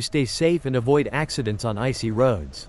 Stay safe and avoid accidents on icy roads.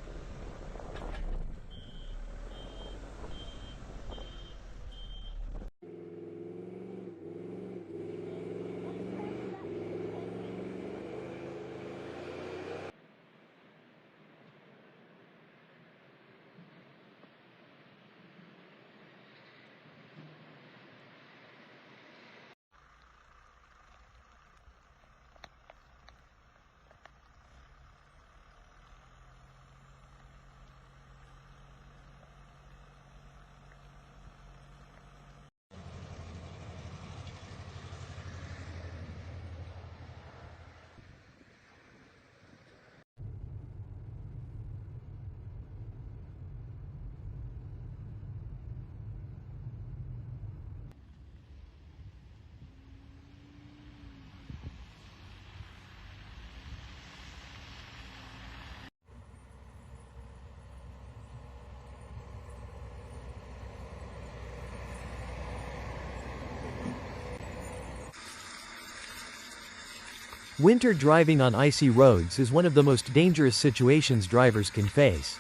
Winter driving on icy roads is one of the most dangerous situations drivers can face.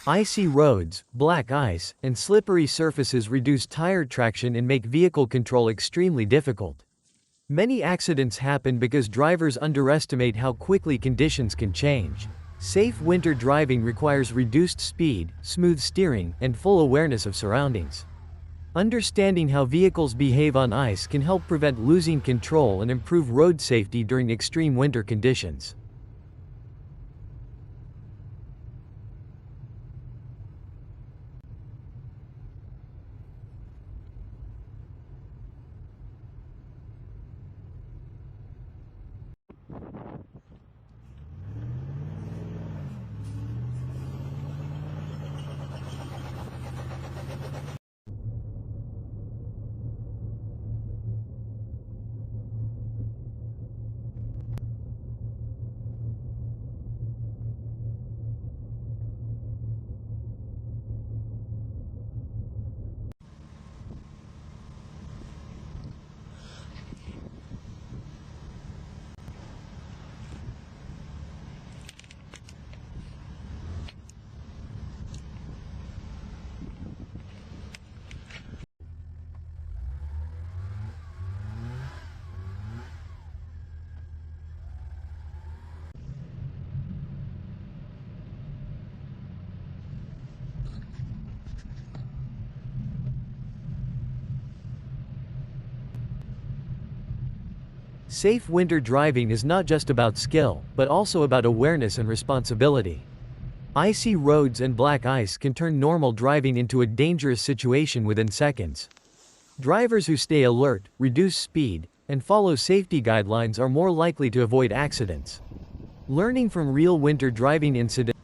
Icy roads, black ice, and slippery surfaces reduce tire traction and make vehicle control extremely difficult. Many accidents happen because drivers underestimate how quickly conditions can change. Safe winter driving requires reduced speed, smooth steering, and full awareness of surroundings. Understanding how vehicles behave on ice can help prevent losing control and improve road safety during extreme winter conditions. Safe winter driving is not just about skill, but also about awareness and responsibility. Icy roads and black ice can turn normal driving into a dangerous situation within seconds. Drivers who stay alert, reduce speed, and follow safety guidelines are more likely to avoid accidents. Learning from real winter driving incidents.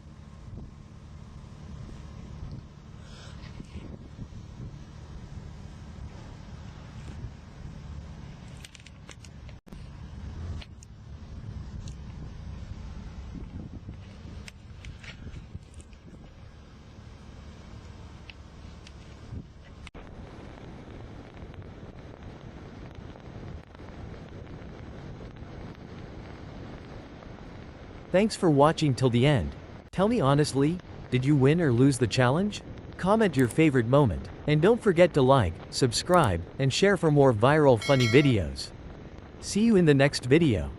Thanks for watching till the end. Tell me honestly, did you win or lose the challenge? Comment your favorite moment, and don't forget to like, subscribe, and share for more viral funny videos. See you in the next video.